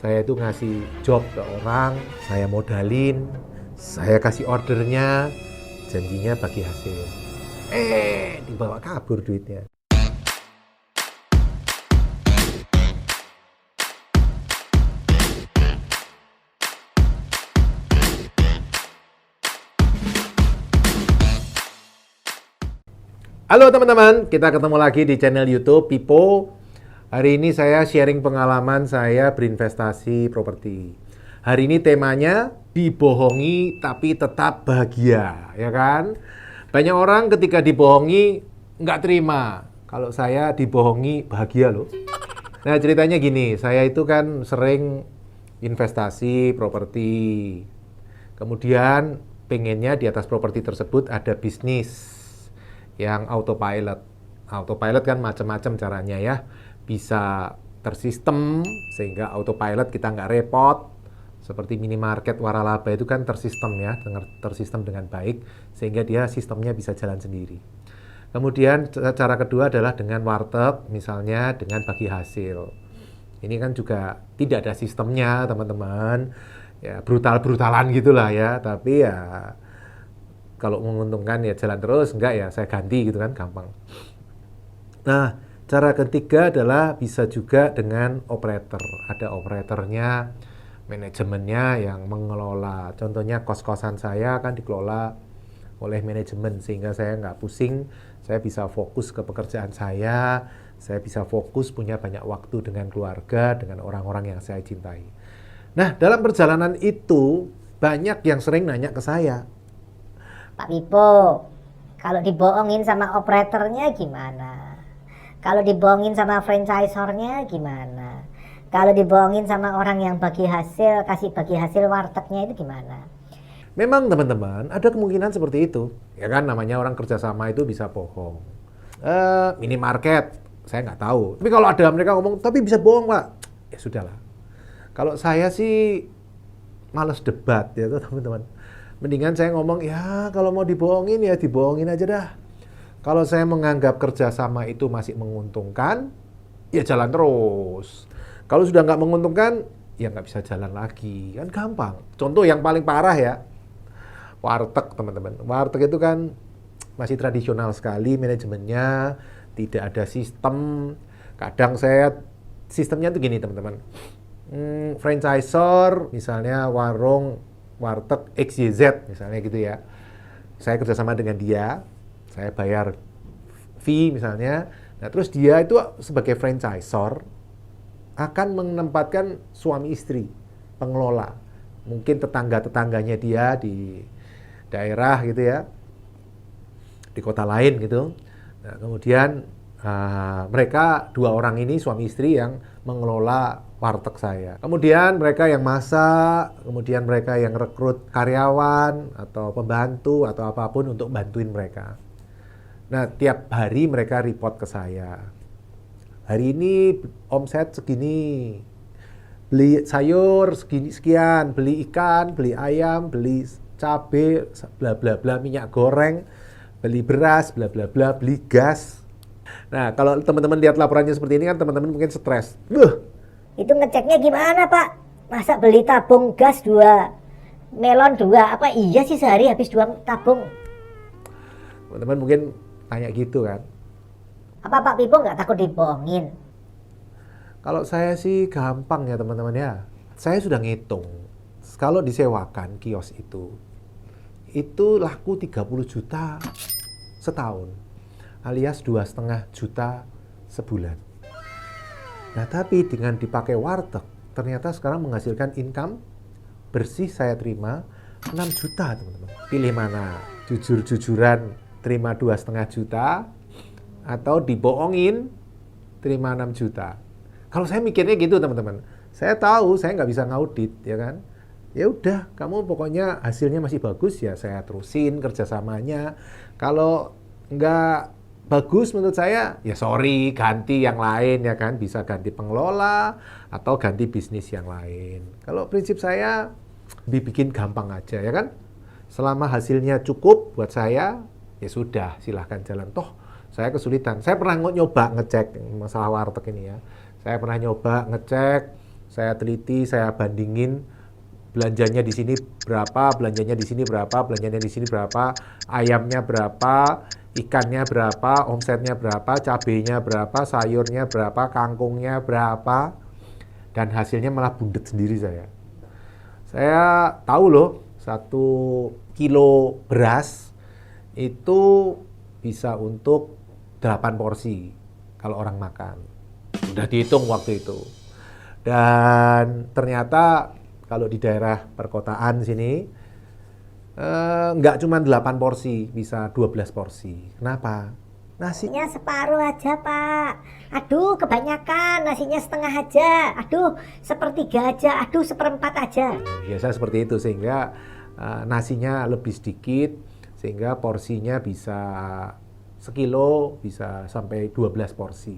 Saya itu ngasih job ke orang, saya modalin, saya kasih ordernya, janjinya bagi hasil. Dibawa kabur duitnya. Halo teman-teman, kita ketemu lagi di channel YouTube Pipo. Hari ini saya sharing pengalaman saya berinvestasi properti. Hari ini temanya dibohongi tapi tetap bahagia, ya kan? Banyak orang ketika dibohongi nggak terima. Kalau saya dibohongi bahagia loh. Nah ceritanya gini, saya itu kan sering investasi properti. Kemudian pengennya di atas properti tersebut ada bisnis yang autopilot. Autopilot kan macam-macam caranya ya. Bisa tersistem sehingga autopilot kita nggak repot. Seperti minimarket waralaba itu kan tersistem ya, tersistem dengan baik sehingga dia sistemnya bisa jalan sendiri. Kemudian cara kedua adalah dengan warteg, misalnya dengan bagi hasil. Ini kan juga tidak ada sistemnya teman-teman. Ya brutal-brutalan gitulah ya, tapi ya kalau menguntungkan ya jalan terus, enggak ya saya ganti gitu kan, gampang. Nah, cara ketiga adalah bisa juga dengan operator. Ada operatornya, manajemennya yang mengelola. Contohnya kos-kosan saya kan dikelola oleh manajemen sehingga saya nggak pusing, saya bisa fokus ke pekerjaan saya bisa fokus punya banyak waktu dengan keluarga, dengan orang-orang yang saya cintai. Nah, dalam perjalanan itu banyak yang sering nanya ke saya, Pak Pipo, kalau dibohongin sama operatornya gimana? Kalau dibohongin sama franchisornya gimana? Kalau dibohongin sama orang yang kasih bagi hasil wartegnya itu gimana? memang teman-teman ada kemungkinan seperti itu. Ya kan namanya orang kerjasama itu bisa bohong. Minimarket, saya nggak tahu. Tapi kalau ada mereka ngomong, tapi bisa bohong Pak. Ya sudahlah. Kalau saya sih males debat ya teman-teman. Mendingan saya ngomong, ya kalau mau dibohongin ya dibohongin aja dah. Kalau saya menganggap kerjasama itu masih menguntungkan, ya jalan terus. Kalau sudah nggak menguntungkan, ya nggak bisa jalan lagi. Kan gampang. Contoh yang paling parah ya, warteg teman-teman. Warteg itu kan masih tradisional sekali manajemennya, tidak ada sistem. Kadang sistemnya tuh gini teman-teman. Franchisor misalnya warteg XYZ misalnya gitu ya. Saya kerjasama dengan dia, saya bayar fee misalnya. Nah terus dia itu sebagai franchisor akan menempatkan suami istri, pengelola. Mungkin tetangga-tetangganya dia di daerah gitu ya, di kota lain gitu. Nah kemudian mereka dua orang ini suami istri yang mengelola warteg saya. Kemudian mereka yang masak, kemudian mereka yang rekrut karyawan atau pembantu atau apapun untuk bantuin mereka. Nah, tiap hari mereka report ke saya. Hari ini omset segini. Beli sayur segini sekian, beli ikan, beli ayam, beli cabai, bla bla bla, minyak goreng, beli beras, bla bla bla, beli gas. Nah, kalau teman-teman lihat laporannya seperti ini kan teman-teman mungkin stres. Itu ngeceknya gimana Pak? Masa beli tabung gas 2, melon 2, apa iya sih sehari habis 2 tabung? Teman-teman mungkin tanya gitu kan. Apa Pak Pipo nggak takut dibohongin? Kalau saya sih gampang ya teman-teman ya. Saya sudah ngitung. Kalau disewakan kios itu laku 30 juta setahun. Alias 2,5 juta sebulan. Nah tapi dengan dipakai warteg, ternyata sekarang menghasilkan income bersih saya terima 6 juta teman-teman. Pilih mana? Jujur-jujuran terima 2,5 juta atau dibohongin terima 6 juta. Kalau saya mikirnya gitu teman-teman. Saya tahu saya nggak bisa ngaudit ya kan. Ya udah, kamu pokoknya hasilnya masih bagus ya saya terusin kerjasamanya. Kalau nggak bagus menurut saya, ya sorry, ganti yang lain ya kan. Bisa ganti pengelola atau ganti bisnis yang lain. Kalau prinsip saya, dibikin gampang aja ya kan. Selama hasilnya cukup buat saya, ya sudah silahkan jalan. Toh saya kesulitan. Saya pernah nyoba ngecek masalah warteg ini ya. Saya pernah nyoba ngecek Saya teliti, saya bandingin belanjanya di sini berapa, belanjanya di sini berapa, belanjanya di sini berapa, ayamnya berapa, ikannya berapa, omsetnya berapa, cabenya berapa, sayurnya berapa, kangkungnya berapa, dan hasilnya malah bundet sendiri saya. Saya tahu loh, 1 kilo beras itu bisa untuk 8 porsi kalau orang makan. Udah dihitung waktu itu. Dan ternyata kalau di daerah perkotaan sini, nggak cuma 8 porsi, bisa 12 porsi. Kenapa? Nasinya separuh aja, Pak. Aduh, kebanyakan. Nasinya setengah aja. Aduh, sepertiga aja. Aduh, seperempat aja. Biasa seperti itu, sehingga nasinya lebih sedikit, sehingga porsinya bisa 1 kilo, bisa sampai 12 porsi.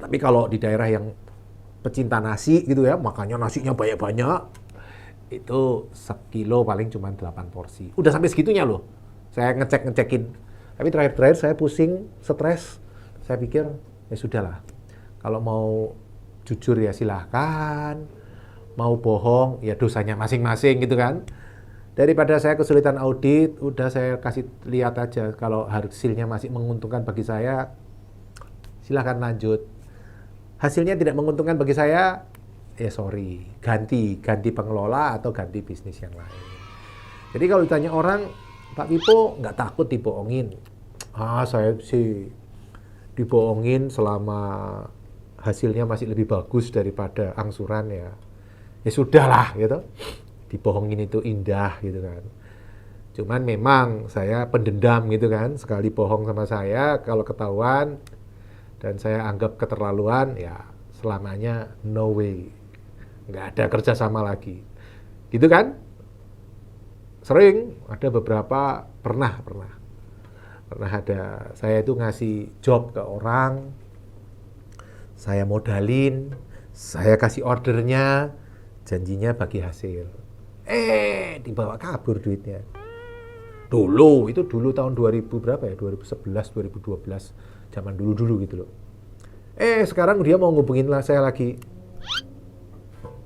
Tapi kalau di daerah yang pecinta nasi gitu ya, makanya nasinya banyak-banyak, itu 1 kilo paling cuma 8 porsi. Udah sampai segitunya loh. Saya ngecekin. Tapi terakhir saya pusing, stres. Saya pikir, ya sudahlah. Kalau mau jujur ya silahkan. Mau bohong, ya dosanya masing-masing gitu kan. Daripada saya kesulitan audit, udah saya kasih lihat aja. Kalau hasilnya masih menguntungkan bagi saya, silahkan lanjut. Hasilnya tidak menguntungkan bagi saya, ya sorry, ganti pengelola atau ganti bisnis yang lain. Jadi kalau ditanya orang, Pak Pipo nggak takut dibohongin? Saya sih dibohongin selama hasilnya masih lebih bagus daripada angsuran ya. Ya sudahlah gitu. Dibohongin itu indah gitu kan. Cuman memang saya pendendam gitu kan. Sekali bohong sama saya, kalau ketahuan dan saya anggap keterlaluan, ya selamanya no way. Nggak ada kerjasama lagi. Gitu kan? Sering, ada beberapa, pernah ada, saya itu ngasih job ke orang, saya modalin, saya kasih ordernya, janjinya bagi hasil. Dibawa kabur duitnya. Itu dulu tahun 2000 berapa ya? 2011, 2012. Zaman dulu gitu loh. Sekarang dia mau ngubungin saya lagi.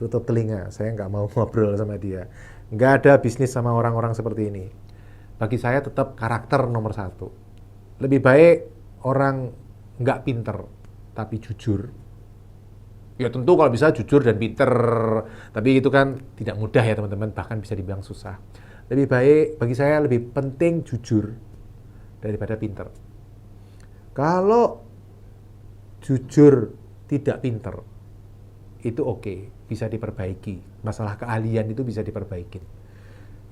Tutup telinga, saya nggak mau ngobrol sama dia. Nggak ada bisnis sama orang-orang seperti ini. Bagi saya tetap karakter nomor 1. Lebih baik orang nggak pinter, tapi jujur. Ya tentu kalau bisa jujur dan pinter. Tapi itu kan tidak mudah ya teman-teman, bahkan bisa dibilang susah. Lebih baik, bagi saya lebih penting jujur daripada pinter. Kalau jujur tidak pinter, itu oke, bisa diperbaiki. Masalah keahlian itu bisa diperbaiki.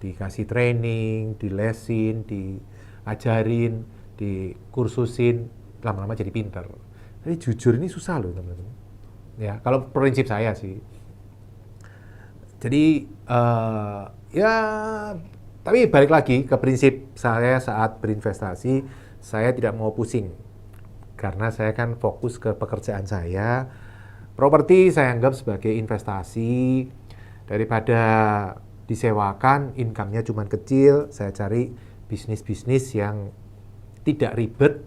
Dikasih training, dilesin, diajarin, dikursusin, lama-lama jadi pinter. Tapi jujur ini susah loh teman-teman. Ya, kalau prinsip saya sih. Jadi, ya, tapi balik lagi ke prinsip saya saat berinvestasi, saya tidak mau pusing. Karena saya kan fokus ke pekerjaan saya. Properti saya anggap sebagai investasi. Daripada disewakan, income-nya cuma kecil, saya cari bisnis-bisnis yang tidak ribet.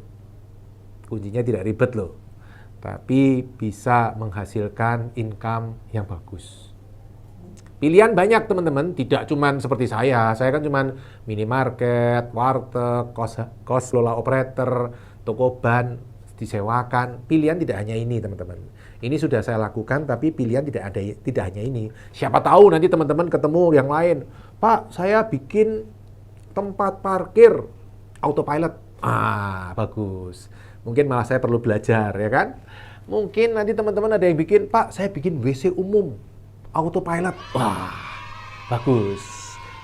Kuncinya tidak ribet loh. Tapi bisa menghasilkan income yang bagus. Pilihan banyak teman-teman, tidak cuma seperti saya. Saya kan cuma minimarket, warteg, kos lola operator, toko ban, disewakan. Pilihan tidak hanya ini teman-teman. Ini sudah saya lakukan, tapi pilihan tidak hanya ini. Siapa tahu nanti teman-teman ketemu yang lain. Pak, saya bikin tempat parkir autopilot. Bagus. Mungkin malah saya perlu belajar, ya kan? Mungkin nanti teman-teman ada yang bikin, Pak, saya bikin WC umum autopilot. Bagus.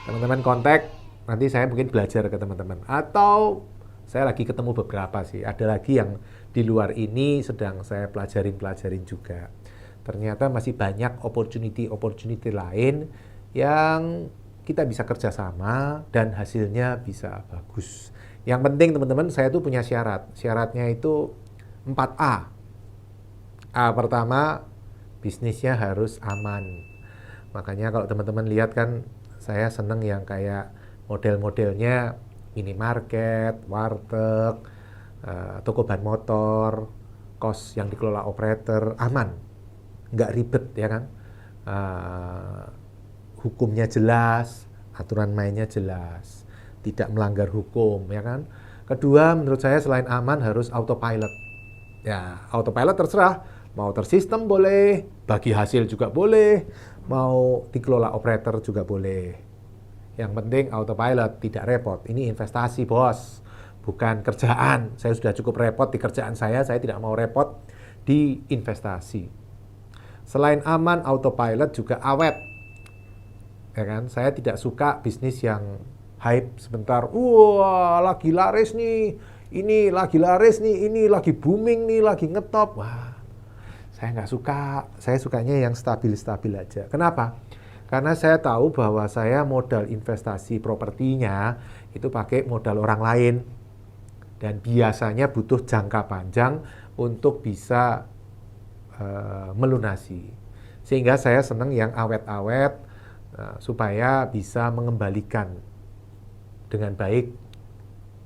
Teman-teman kontak, nanti saya mungkin belajar ke teman-teman. Atau saya lagi ketemu beberapa sih. Ada lagi yang di luar ini sedang saya pelajarin juga. Ternyata masih banyak opportunity lain yang kita bisa kerjasama dan hasilnya bisa bagus. Yang penting teman-teman, saya tuh punya syarat. Syaratnya itu 4A. A pertama, bisnisnya harus aman. Makanya kalau teman-teman lihat kan, saya seneng yang kayak model-modelnya minimarket, warteg, toko ban motor, kos yang dikelola operator, aman. nggak ribet ya kan. Hukumnya jelas, aturan mainnya jelas, tidak melanggar hukum ya kan. Kedua, menurut saya selain aman harus autopilot. Ya, autopilot terserah, mau tersistem boleh, bagi hasil juga boleh, mau dikelola operator juga boleh. Yang penting autopilot, tidak repot. Ini investasi, bos, bukan kerjaan. Saya sudah cukup repot di kerjaan saya tidak mau repot di investasi. Selain aman, autopilot juga awet. Ya kan? Saya tidak suka bisnis yang hype sebentar. Wah, lagi laris nih. Ini lagi laris nih, ini lagi booming nih, lagi ngetop. Wah, saya nggak suka. Saya sukanya yang stabil-stabil aja. Kenapa? Karena saya tahu bahwa saya modal investasi propertinya itu pakai modal orang lain. Dan biasanya butuh jangka panjang untuk bisa melunasi. Sehingga saya senang yang awet-awet supaya bisa mengembalikan dengan baik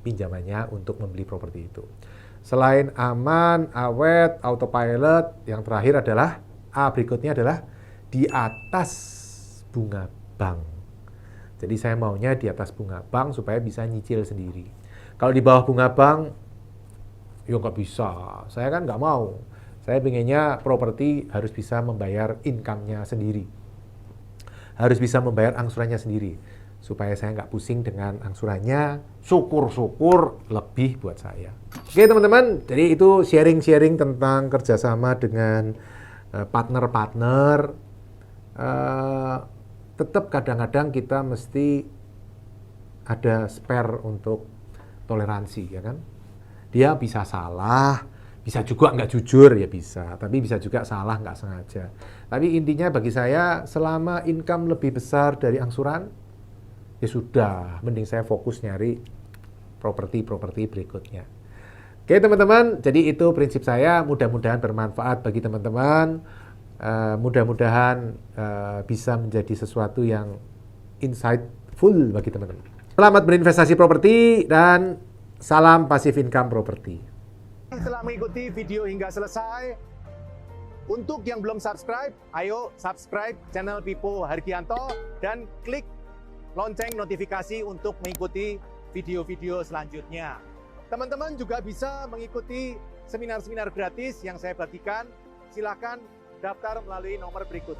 pinjamannya untuk membeli properti itu. Selain aman, awet, autopilot, yang terakhir adalah berikutnya adalah di atas bunga bank. Jadi saya maunya di atas bunga bank supaya bisa nyicil sendiri. Kalau di bawah bunga bank, ya nggak bisa. Saya kan nggak mau. Saya pengennya properti harus bisa membayar income-nya sendiri. Harus bisa membayar angsurannya sendiri. Supaya saya nggak pusing dengan angsurannya, syukur-syukur lebih buat saya. Oke teman-teman, jadi itu sharing-sharing tentang kerjasama dengan partner-partner. Tetap kadang-kadang kita mesti ada spare untuk toleransi, ya kan? Dia bisa salah, bisa juga nggak jujur, ya bisa. Tapi bisa juga salah nggak sengaja. Tapi intinya bagi saya, selama income lebih besar dari angsuran, ya sudah, mending saya fokus nyari properti-properti berikutnya. Oke teman-teman, jadi itu prinsip saya, mudah-mudahan bermanfaat bagi teman-teman, mudah-mudahan bisa menjadi sesuatu yang insightful bagi teman-teman. Selamat berinvestasi properti dan salam passive income properti. Setelah mengikuti video hingga selesai, untuk yang belum subscribe, ayo subscribe channel Pipo Hargianto dan klik lonceng notifikasi untuk mengikuti video-video selanjutnya. Teman-teman juga bisa mengikuti seminar-seminar gratis yang saya bagikan. Silakan daftar melalui nomor berikut.